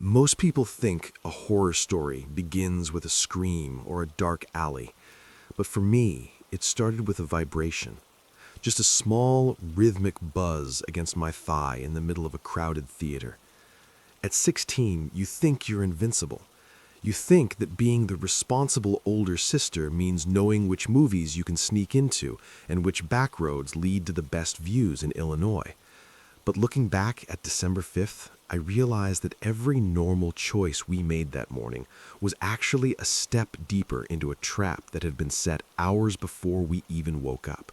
Most people think a horror story begins with a scream or a dark alley, but for me, it started with a vibration. Just a small, rhythmic buzz against my thigh in the middle of a crowded theater. At 16, you think you're invincible. You think that being the responsible older sister means knowing which movies you can sneak into and which back roads lead to the best views in Illinois. But looking back at December 5th, I realized that every normal choice we made that morning was actually a step deeper into a trap that had been set hours before we even woke up.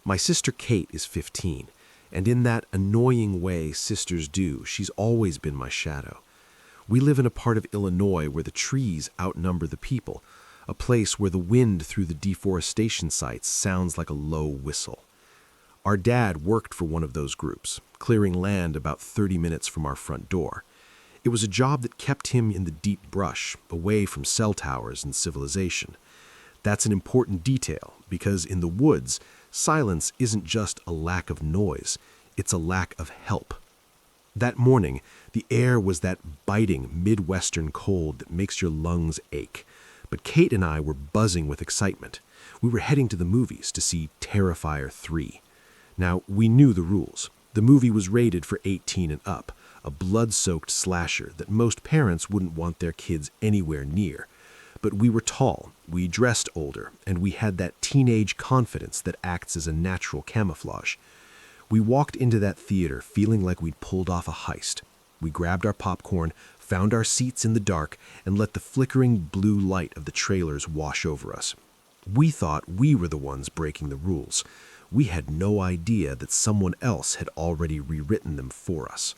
My sister Kate is 15, and in that annoying way sisters do, she's always been my shadow. We live in a part of Illinois where the trees outnumber the people, a place where the wind through the deforestation sites sounds like a low whistle. Our dad worked for one of those groups, clearing land about 30 minutes from our front door. It was a job that kept him in the deep brush, away from cell towers and civilization. That's an important detail because in the woods, silence isn't just a lack of noise, it's a lack of help. That morning, the air was that biting Midwestern cold that makes your lungs ache. But Kate and I were buzzing with excitement. We were heading to the movies to see Terrifier 3. Now, we knew the rules. The movie was rated for 18 and up, a blood-soaked slasher that most parents wouldn't want their kids anywhere near. But we were tall, we dressed older, and we had that teenage confidence that acts as a natural camouflage. We walked into that theater feeling like we'd pulled off a heist. We grabbed our popcorn, found our seats in the dark, and let the flickering blue light of the trailers wash over us. We thought we were the ones breaking the rules. We had no idea that someone else had already rewritten them for us.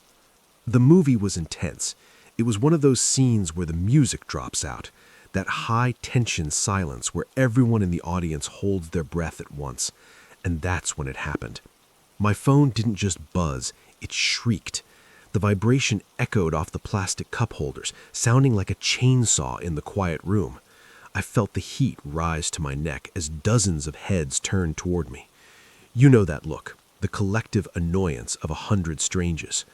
The movie was intense. It was one of those scenes where the music drops out, that high-tension silence where everyone in the audience holds their breath at once. And that's when it happened. My phone didn't just buzz, it shrieked. The vibration echoed off the plastic cup holders, sounding like a chainsaw in the quiet room. I felt the heat rise to my neck as dozens of heads turned toward me. You know that look, the collective annoyance of 100 strangers.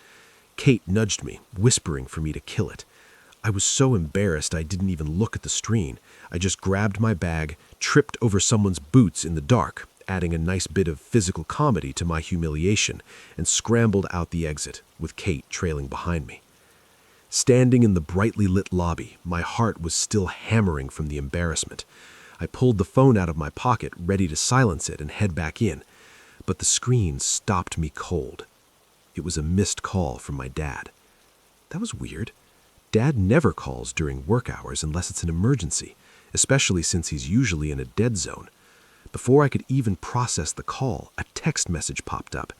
Kate nudged me, whispering for me to kill it. I was so embarrassed I didn't even look at the screen. I just grabbed my bag, tripped over someone's boots in the dark, adding a nice bit of physical comedy to my humiliation, and scrambled out the exit, with Kate trailing behind me. Standing in the brightly lit lobby, my heart was still hammering from the embarrassment. I pulled the phone out of my pocket, ready to silence it and head back in. But the screen stopped me cold. It was a missed call from my dad. That was weird. Dad never calls during work hours unless it's an emergency, especially since he's usually in a dead zone. Before I could even process the call, a text message popped up.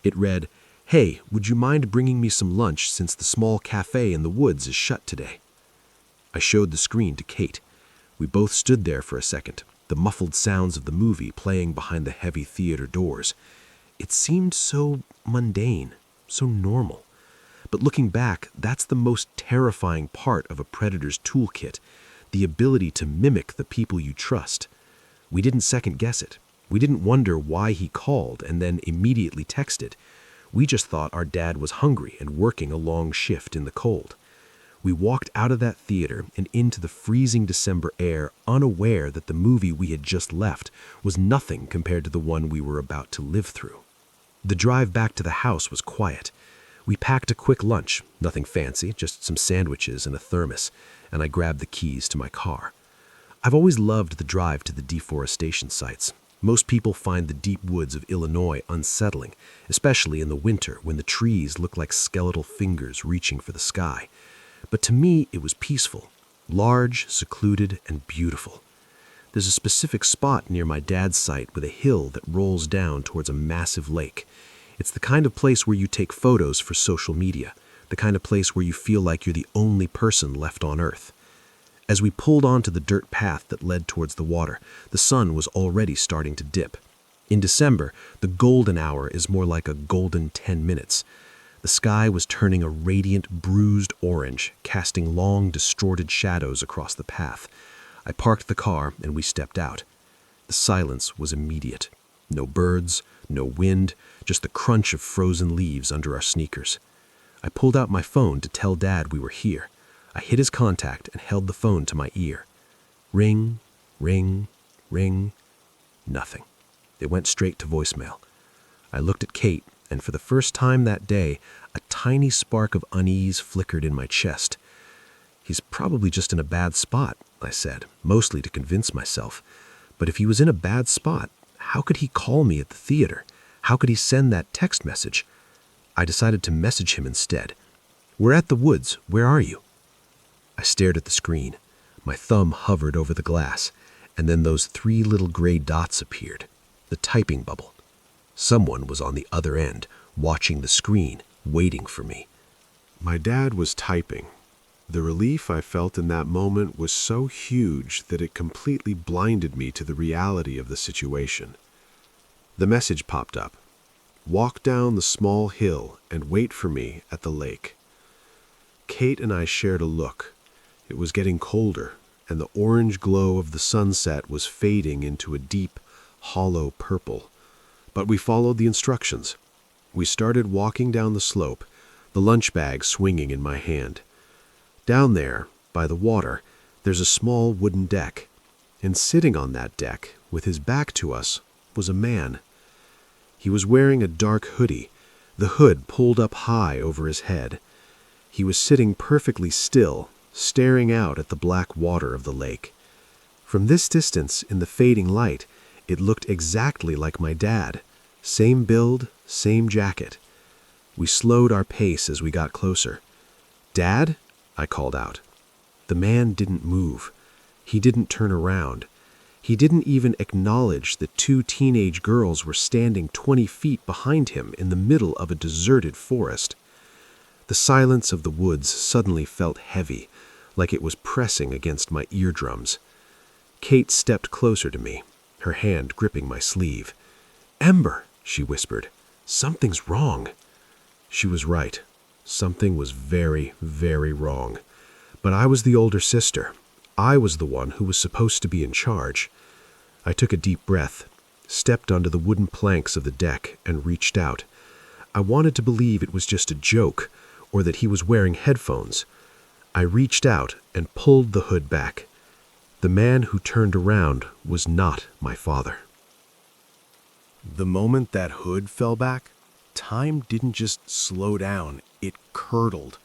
It read, "Hey, would you mind bringing me some lunch since the small cafe in the woods is shut today?" I showed the screen to Kate. We both stood there for a second, the muffled sounds of the movie playing behind the heavy theater doors. It seemed so mundane, so normal. But looking back, that's the most terrifying part of a predator's toolkit, the ability to mimic the people you trust. We didn't second-guess it. We didn't wonder why he called and then immediately texted. We just thought our dad was hungry and working a long shift in the cold. We walked out of that theater and into the freezing December air, unaware that the movie we had just left was nothing compared to the one we were about to live through. The drive back to the house was quiet. We packed a quick lunch, nothing fancy, just some sandwiches and a thermos, and I grabbed the keys to my car. I've always loved the drive to the deforestation sites. Most people find the deep woods of Illinois unsettling, especially in the winter when the trees look like skeletal fingers reaching for the sky. But to me, it was peaceful, large, secluded, and beautiful. There's a specific spot near my dad's site with a hill that rolls down towards a massive lake. It's the kind of place where you take photos for social media, the kind of place where you feel like you're the only person left on Earth. As we pulled onto the dirt path that led towards the water, the sun was already starting to dip. In December, the golden hour is more like a golden 10 minutes. The sky was turning a radiant, bruised orange, casting long, distorted shadows across the path. I parked the car and we stepped out. The silence was immediate. No birds, no wind, just the crunch of frozen leaves under our sneakers. I pulled out my phone to tell Dad we were here. I hit his contact and held the phone to my ear. Ring, ring, ring. Nothing. It went straight to voicemail. I looked at Kate, and for the first time that day, a tiny spark of unease flickered in my chest. He's probably just in a bad spot, I said, mostly to convince myself. But if he was in a bad spot, how could he call me at the theater? How could he send that text message? I decided to message him instead. We're at the woods. Where are you? I stared at the screen. My thumb hovered over the glass, and then those 3 little gray dots appeared. The typing bubble. Someone was on the other end, watching the screen, waiting for me. My dad was typing. The relief I felt in that moment was so huge that it completely blinded me to the reality of the situation. The message popped up. Walk down the small hill and wait for me at the lake. Kate and I shared a look. It was getting colder, and the orange glow of the sunset was fading into a deep, hollow purple. But we followed the instructions. We started walking down the slope, the lunch bag swinging in my hand. Down there, by the water, there's a small wooden deck, and sitting on that deck, with his back to us, was a man. He was wearing a dark hoodie, the hood pulled up high over his head. He was sitting perfectly still, staring out at the black water of the lake. From this distance, in the fading light, it looked exactly like my dad. Same build, same jacket. We slowed our pace as we got closer. "Dad?" I called out. The man didn't move. He didn't turn around. He didn't even acknowledge that 2 teenage girls were standing 20 feet behind him in the middle of a deserted forest. The silence of the woods suddenly felt heavy, like it was pressing against my eardrums. Kate stepped closer to me, her hand gripping my sleeve. "Ember," she whispered, "something's wrong." She was right. Something was very, very wrong. But I was the older sister. I was the one who was supposed to be in charge. I took a deep breath, stepped onto the wooden planks of the deck, and reached out. I wanted to believe it was just a joke, or that he was wearing headphones. I reached out and pulled the hood back. The man who turned around was not my father. The moment that hood fell back, time didn't just slow down, it curdled.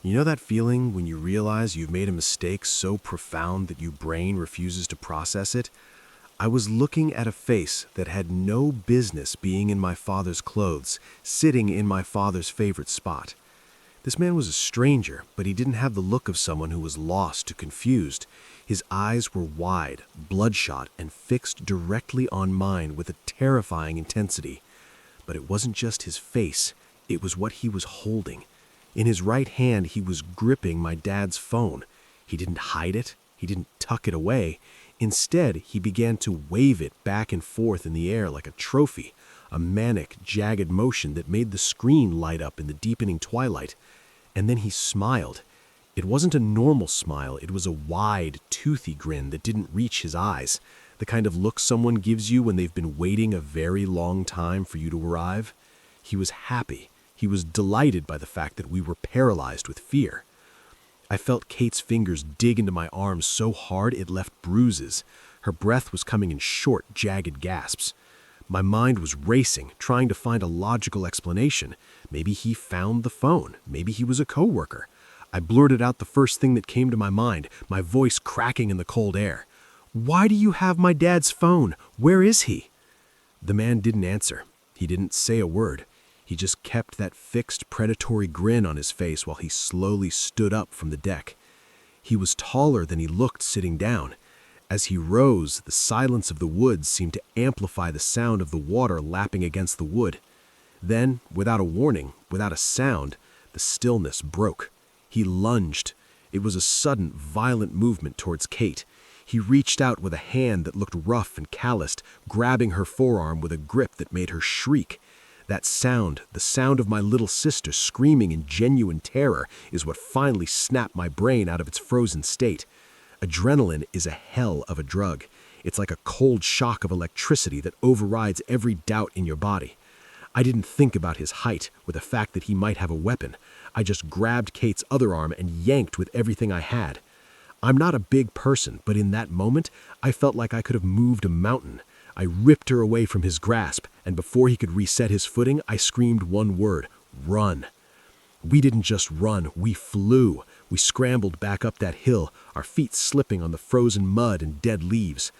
You know that feeling when you realize you've made a mistake so profound that your brain refuses to process it? I was looking at a face that had no business being in my father's clothes, sitting in my father's favorite spot. This man was a stranger, but he didn't have the look of someone who was lost or confused. His eyes were wide, bloodshot, and fixed directly on mine with a terrifying intensity. But it wasn't just his face, it was what he was holding. In his right hand, he was gripping my dad's phone. He didn't hide it, he didn't tuck it away. Instead, he began to wave it back and forth in the air like a trophy, a manic, jagged motion that made the screen light up in the deepening twilight. And then he smiled. It wasn't a normal smile, it was a wide, toothy grin that didn't reach his eyes, the kind of look someone gives you when they've been waiting a very long time for you to arrive. He was happy. He was delighted by the fact that we were paralyzed with fear. I felt Kate's fingers dig into my arms so hard it left bruises. Her breath was coming in short, jagged gasps. My mind was racing, trying to find a logical explanation. Maybe he found the phone. Maybe he was a coworker. I blurted out the first thing that came to my mind, my voice cracking in the cold air. "Why do you have my dad's phone? Where is he?" The man didn't answer. He didn't say a word. He just kept that fixed, predatory grin on his face while he slowly stood up from the deck. He was taller than he looked sitting down. As he rose, the silence of the woods seemed to amplify the sound of the water lapping against the wood. Then, without a warning, without a sound, the stillness broke. He lunged. It was a sudden, violent movement towards Kate. He reached out with a hand that looked rough and calloused, grabbing her forearm with a grip that made her shriek. That sound, the sound of my little sister screaming in genuine terror, is what finally snapped my brain out of its frozen state. Adrenaline is a hell of a drug. It's like a cold shock of electricity that overrides every doubt in your body. I didn't think about his height or the fact that he might have a weapon. I just grabbed Kate's other arm and yanked with everything I had. I'm not a big person, but in that moment, I felt like I could have moved a mountain. I ripped her away from his grasp, and before he could reset his footing, I screamed one word: run. We didn't just run, we flew. We scrambled back up that hill, our feet slipping on the frozen mud and dead leaves.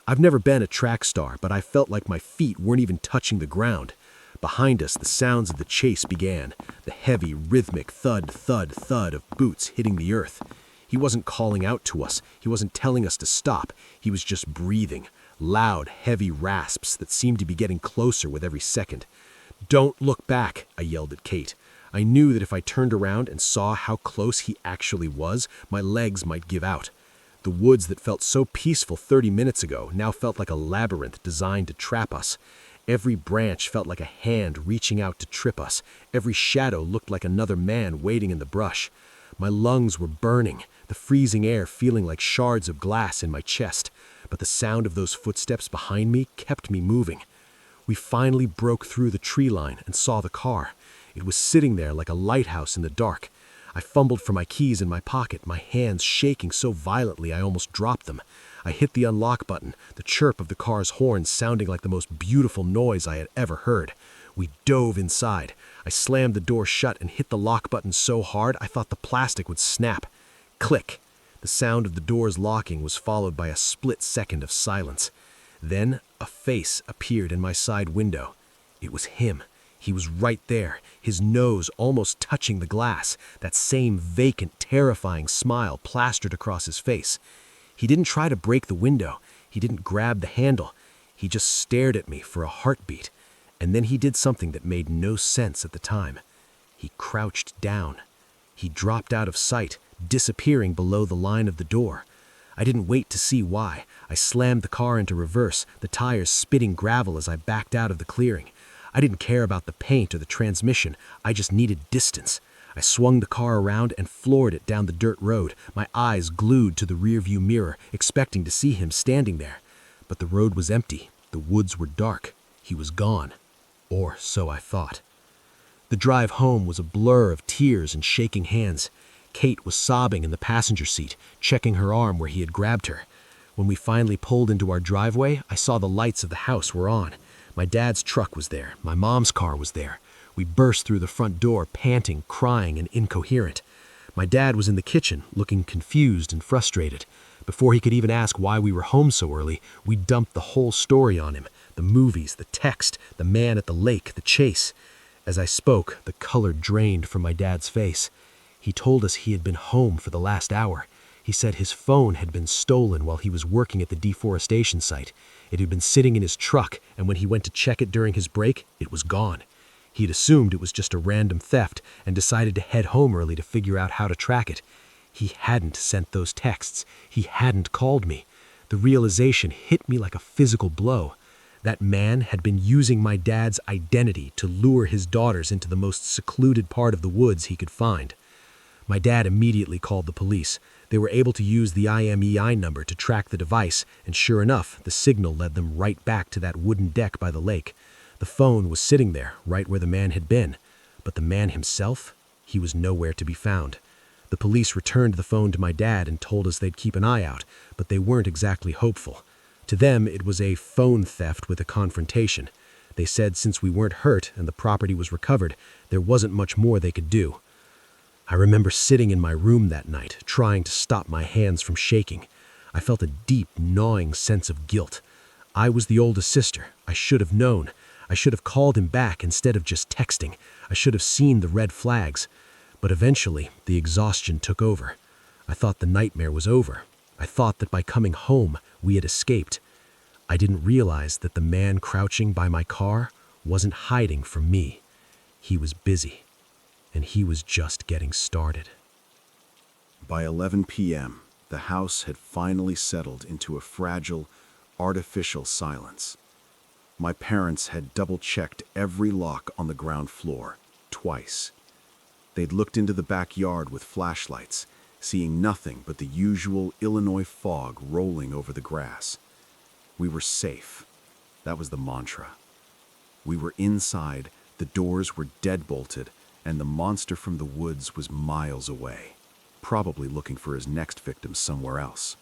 I've never been a track star, but I felt like my feet weren't even touching the ground. Behind us, the sounds of the chase began, the heavy, rhythmic thud, thud, thud of boots hitting the earth. He wasn't calling out to us. He wasn't telling us to stop. He was just breathing, loud, heavy rasps that seemed to be getting closer with every second. "Don't look back," I yelled at Kate. I knew that if I turned around and saw how close he actually was, my legs might give out. The woods that felt so peaceful 30 minutes ago now felt like a labyrinth designed to trap us. Every branch felt like a hand reaching out to trip us. Every shadow looked like another man waiting in the brush. My lungs were burning, the freezing air feeling like shards of glass in my chest. But the sound of those footsteps behind me kept me moving. We finally broke through the tree line and saw the car. It was sitting there like a lighthouse in the dark. I fumbled for my keys in my pocket, my hands shaking so violently I almost dropped them. I hit the unlock button, the chirp of the car's horn sounding like the most beautiful noise I had ever heard. We dove inside. I slammed the door shut and hit the lock button so hard I thought the plastic would snap. Click. The sound of the doors locking was followed by a split second of silence. Then a face appeared in my side window. It was him. He was right there, his nose almost touching the glass, that same vacant, terrifying smile plastered across his face. He didn't try to break the window. He didn't grab the handle. He just stared at me for a heartbeat. And then he did something that made no sense at the time. He crouched down. He dropped out of sight, disappearing below the line of the door. I didn't wait to see why. I slammed the car into reverse, the tires spitting gravel as I backed out of the clearing. I didn't care about the paint or the transmission. I just needed distance. I swung the car around and floored it down the dirt road, my eyes glued to the rearview mirror, expecting to see him standing there. But the road was empty. The woods were dark. He was gone. Or so I thought. The drive home was a blur of tears and shaking hands. Kate was sobbing in the passenger seat, checking her arm where he had grabbed her. When we finally pulled into our driveway, I saw the lights of the house were on. My dad's truck was there. My mom's car was there. We burst through the front door, panting, crying, and incoherent. My dad was in the kitchen, looking confused and frustrated. Before he could even ask why we were home so early, we dumped the whole story on him. The movies, the text, the man at the lake, the chase. As I spoke, the color drained from my dad's face. He told us he had been home for the last hour. He said his phone had been stolen while he was working at the deforestation site. It had been sitting in his truck, and when he went to check it during his break, it was gone. He had assumed it was just a random theft and decided to head home early to figure out how to track it. He hadn't sent those texts. He hadn't called me. The realization hit me like a physical blow. That man had been using my dad's identity to lure his daughters into the most secluded part of the woods he could find. My dad immediately called the police. They were able to use the IMEI number to track the device, and sure enough, the signal led them right back to that wooden deck by the lake. The phone was sitting there, right where the man had been. But the man himself, he was nowhere to be found. The police returned the phone to my dad and told us they'd keep an eye out, but they weren't exactly hopeful. To them, it was a phone theft with a confrontation. They said since we weren't hurt and the property was recovered, there wasn't much more they could do. I remember sitting in my room that night, trying to stop my hands from shaking. I felt a deep, gnawing sense of guilt. I was the oldest sister. I should have known. I should have called him back instead of just texting. I should have seen the red flags. But eventually, the exhaustion took over. I thought the nightmare was over. I thought that by coming home, we had escaped. I didn't realize that the man crouching by my car wasn't hiding from me. He was busy. And he was just getting started. By 11 p.m., the house had finally settled into a fragile, artificial silence. My parents had double-checked every lock on the ground floor, twice. They'd looked into the backyard with flashlights, seeing nothing but the usual Illinois fog rolling over the grass. We were safe. That was the mantra. We were inside, The doors were dead-bolted, and the monster from the woods was miles away, probably looking for his next victim somewhere else.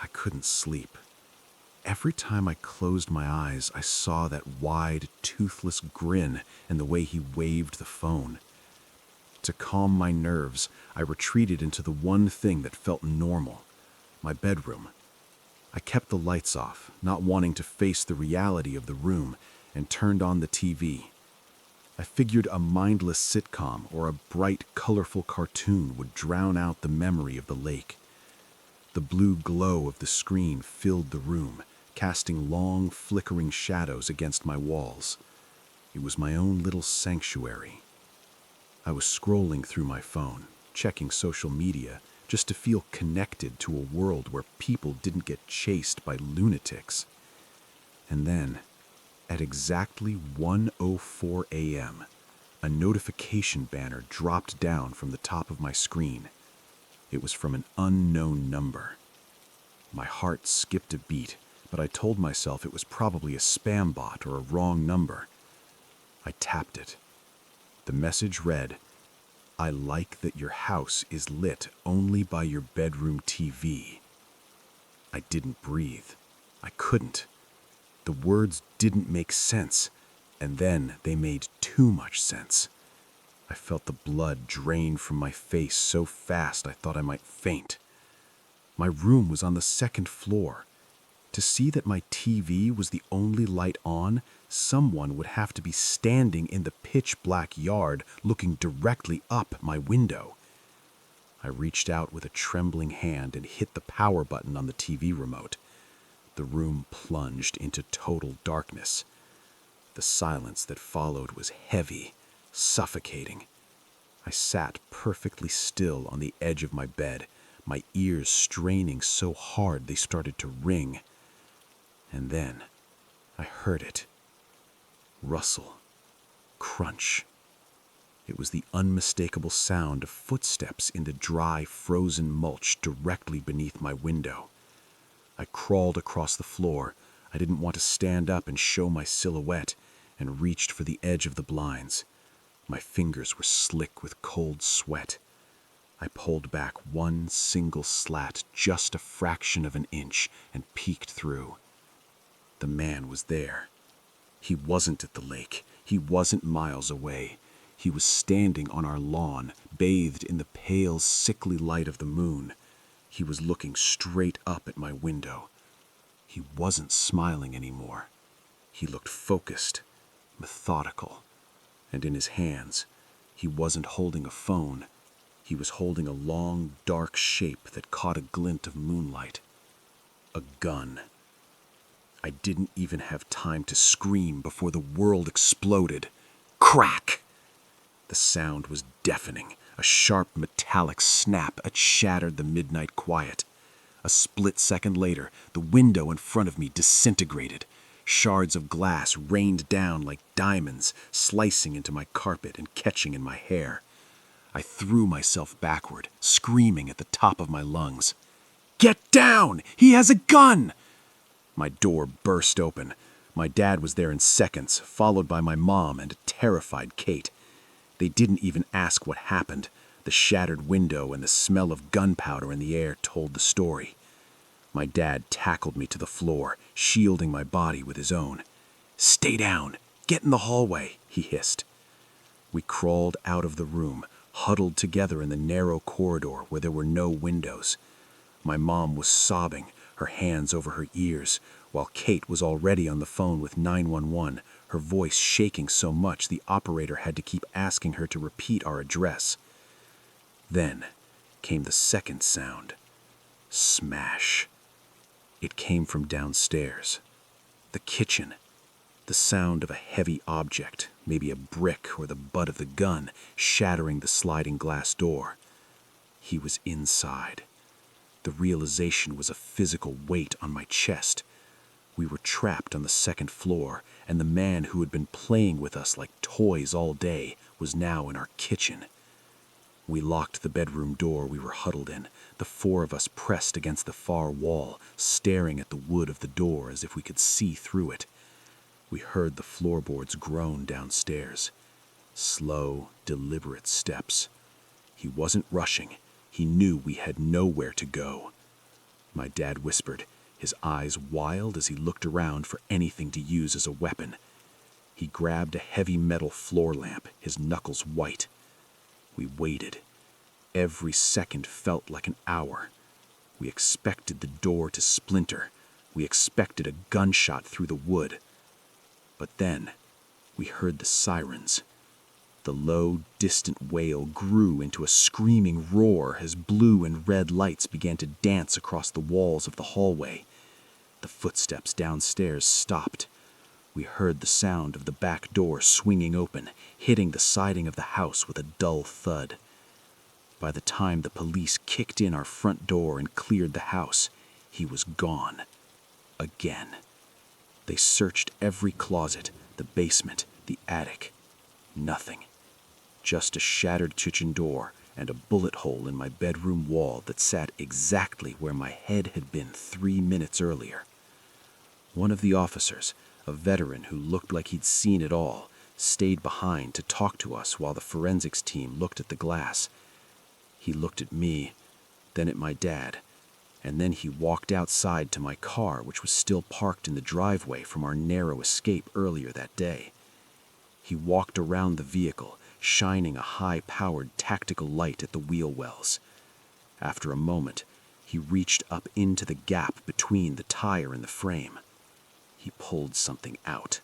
I couldn't sleep. Every time I closed my eyes, I saw that wide, toothless grin and the way he waved the phone. To calm my nerves, I retreated into the one thing that felt normal, my bedroom. I kept the lights off, not wanting to face the reality of the room, and turned on the TV. I figured a mindless sitcom or a bright, colorful cartoon would drown out the memory of the lake. The blue glow of the screen filled the room, casting long, flickering shadows against my walls. It was my own little sanctuary. I was scrolling through my phone, checking social media, just to feel connected to a world where people didn't get chased by lunatics. And then, at exactly 1:04 a.m., a notification banner dropped down from the top of my screen. It was from an unknown number. My heart skipped a beat, but I told myself it was probably a spam bot or a wrong number. I tapped it. The message read, "I like that your house is lit only by your bedroom TV." I didn't breathe. I couldn't. The words didn't make sense, and then they made too much sense. I felt the blood drain from my face so fast I thought I might faint. My room was on the second floor. To see that my TV was the only light on, someone would have to be standing in the pitch-black yard looking directly up my window. I reached out with a trembling hand and hit the power button on the TV remote. The room plunged into total darkness. The silence that followed was heavy, suffocating. I sat perfectly still on the edge of my bed, my ears straining so hard they started to ring. And then I heard it. Rustle. Crunch. It was the unmistakable sound of footsteps in the dry, frozen mulch directly beneath my window. I crawled across the floor. I didn't want to stand up and show my silhouette, and reached for the edge of the blinds. My fingers were slick with cold sweat. I pulled back one single slat just a fraction of an inch and peeked through. The man was there. He wasn't at the lake. He wasn't miles away. He was standing on our lawn, bathed in the pale, sickly light of the moon. He was looking straight up at my window. He wasn't smiling anymore. He looked focused, methodical, and in his hands, he wasn't holding a phone. He was holding a long, dark shape that caught a glint of moonlight. A gun. I didn't even have time to scream before the world exploded. Crack! The sound was deafening. A sharp metallic snap that shattered the midnight quiet. A split second later, the window in front of me disintegrated. Shards of glass rained down like diamonds, slicing into my carpet and catching in my hair. I threw myself backward, screaming at the top of my lungs. "Get down! He has a gun!" My door burst open. My dad was there in seconds, followed by my mom and a terrified Kate. They didn't even ask what happened. The shattered window and the smell of gunpowder in the air told the story. My dad tackled me to the floor, shielding my body with his own. "Stay down! Get in the hallway!" he hissed. We crawled out of the room, huddled together in the narrow corridor where there were no windows. My mom was sobbing, her hands over her ears, while Kate was already on the phone with 911, her voice shaking so much the operator had to keep asking her to repeat our address. Then came the second sound. Smash. It came from downstairs. The kitchen. The sound of a heavy object, maybe a brick or the butt of the gun, shattering the sliding glass door. He was inside. The realization was a physical weight on my chest. We were trapped on the second floor, and the man who had been playing with us like toys all day was now in our kitchen. We locked the bedroom door we were huddled in, the four of us pressed against the far wall, staring at the wood of the door as if we could see through it. We heard the floorboards groan downstairs. Slow, deliberate steps. He wasn't rushing. He knew we had nowhere to go. My dad whispered, his eyes wild as he looked around for anything to use as a weapon. He grabbed a heavy metal floor lamp, his knuckles white. We waited. Every second felt like an hour. We expected the door to splinter. We expected a gunshot through the wood. But then, we heard the sirens. The low, distant wail grew into a screaming roar as blue and red lights began to dance across the walls of the hallway. The footsteps downstairs stopped. We heard the sound of the back door swinging open, hitting the siding of the house with a dull thud. By the time the police kicked in our front door and cleared the house, he was gone. Again. They searched every closet, the basement, the attic. Nothing. Just a shattered kitchen door and a bullet hole in my bedroom wall that sat exactly where my head had been 3 minutes earlier. One of the officers, a veteran who looked like he'd seen it all, stayed behind to talk to us while the forensics team looked at the glass. He looked at me, then at my dad, and then he walked outside to my car, which was still parked in the driveway from our narrow escape earlier that day. He walked around the vehicle, shining a high-powered tactical light at the wheel wells. After a moment, he reached up into the gap between the tire and the frame. He pulled something out.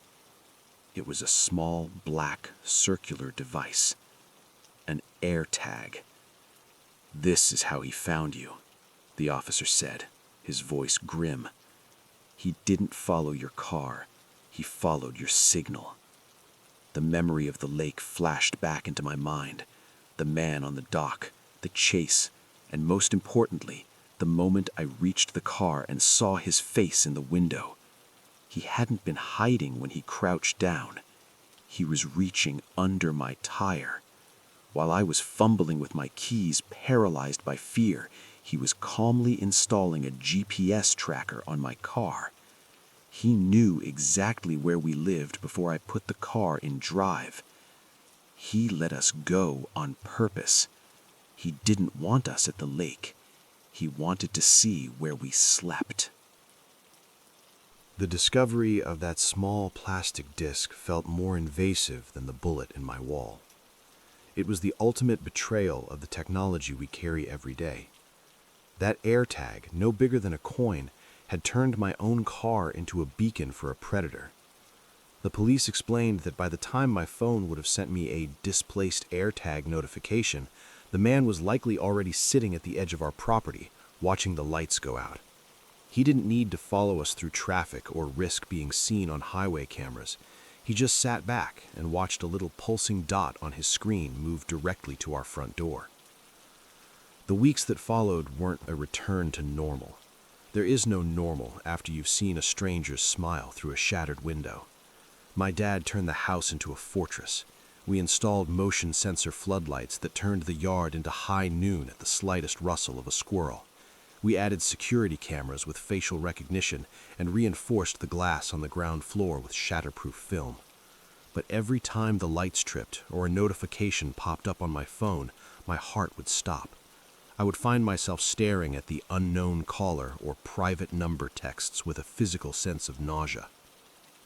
It was a small, black, circular device. An AirTag. "This is how he found you," the officer said, his voice grim. "He didn't follow your car. He followed your signal." The memory of the lake flashed back into my mind. The man on the dock, the chase, and most importantly, the moment I reached the car and saw his face in the window. He hadn't been hiding when he crouched down. He was reaching under my tire. While I was fumbling with my keys, paralyzed by fear, he was calmly installing a GPS tracker on my car. He knew exactly where we lived before I put the car in drive. He let us go on purpose. He didn't want us at the lake. He wanted to see where we slept. The discovery of that small plastic disc felt more invasive than the bullet in my wall. It was the ultimate betrayal of the technology we carry every day. That AirTag, no bigger than a coin, had turned my own car into a beacon for a predator. The police explained that by the time my phone would have sent me a displaced AirTag notification, the man was likely already sitting at the edge of our property, watching the lights go out. He didn't need to follow us through traffic or risk being seen on highway cameras. He just sat back and watched a little pulsing dot on his screen move directly to our front door. The weeks that followed weren't a return to normal. There is no normal after you've seen a stranger smile through a shattered window. My dad turned the house into a fortress. We installed motion sensor floodlights that turned the yard into high noon at the slightest rustle of a squirrel. We added security cameras with facial recognition and reinforced the glass on the ground floor with shatterproof film. But every time the lights tripped or a notification popped up on my phone, my heart would stop. I would find myself staring at the unknown caller or private number texts with a physical sense of nausea.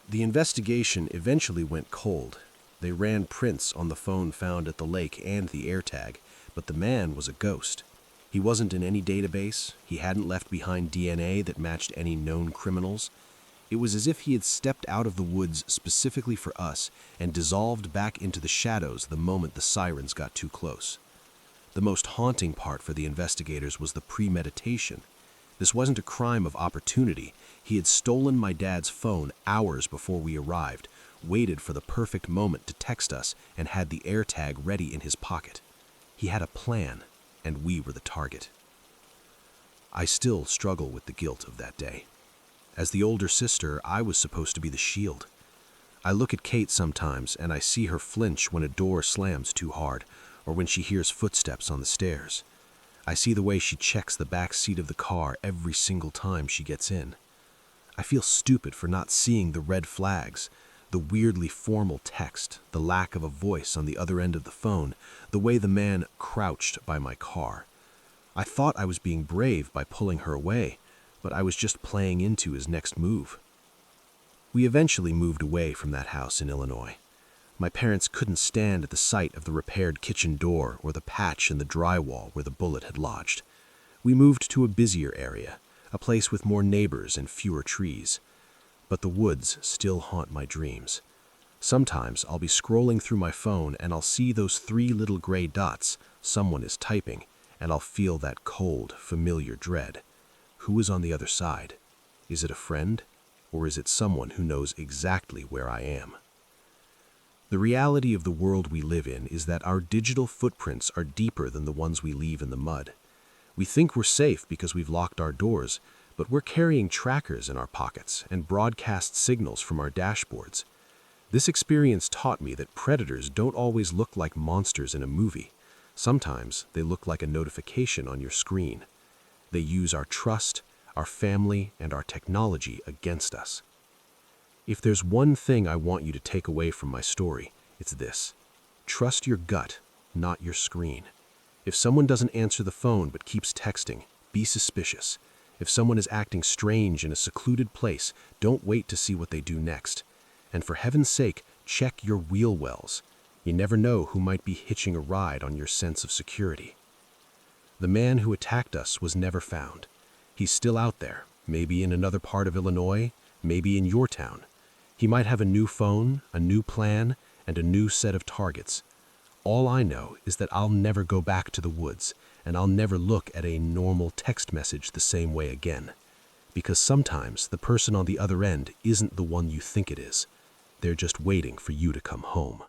The investigation eventually went cold. They ran prints on the phone found at the lake and the AirTag, but the man was a ghost. He wasn't in any database. He hadn't left behind DNA that matched any known criminals. It was as if he had stepped out of the woods specifically for us and dissolved back into the shadows the moment the sirens got too close. The most haunting part for the investigators was the premeditation. This wasn't a crime of opportunity. He had stolen my dad's phone hours before we arrived, waited for the perfect moment to text us, and had the AirTag ready in his pocket. He had a plan, and we were the target. I still struggle with the guilt of that day. As the older sister, I was supposed to be the shield. I look at Kate sometimes, and I see her flinch when a door slams too hard, or when she hears footsteps on the stairs. I see the way she checks the back seat of the car every single time she gets in. I feel stupid for not seeing the red flags, The weirdly formal text, the lack of a voice on the other end of the phone, the way the man crouched by my car. I thought I was being brave by pulling her away, but I was just playing into his next move. We eventually moved away from that house in Illinois. My parents couldn't stand at the sight of the repaired kitchen door or the patch in the drywall where the bullet had lodged. We moved to a busier area, a place with more neighbors and fewer trees. But the woods still haunt my dreams. Sometimes I'll be scrolling through my phone and I'll see those 3 little gray dots, someone is typing, and I'll feel that cold, familiar dread. Who is on the other side? Is it a friend? Or is it someone who knows exactly where I am? The reality of the world we live in is that our digital footprints are deeper than the ones we leave in the mud. We think we're safe because we've locked our doors, but we're carrying trackers in our pockets and broadcast signals from our dashboards. This experience taught me that predators don't always look like monsters in a movie. Sometimes they look like a notification on your screen. They use our trust, our family, and our technology against us. If there's one thing I want you to take away from my story, it's this. Trust your gut, not your screen. If someone doesn't answer the phone but keeps texting, be suspicious. If someone is acting strange in a secluded place, don't wait to see what they do next. And for heaven's sake, check your wheel wells. You never know who might be hitching a ride on your sense of security. The man who attacked us was never found. He's still out there, maybe in another part of Illinois, maybe in your town. He might have a new phone, a new plan, and a new set of targets. All I know is that I'll never go back to the woods, and I'll never look at a normal text message the same way again. Because sometimes the person on the other end isn't the one you think it is. They're just waiting for you to come home.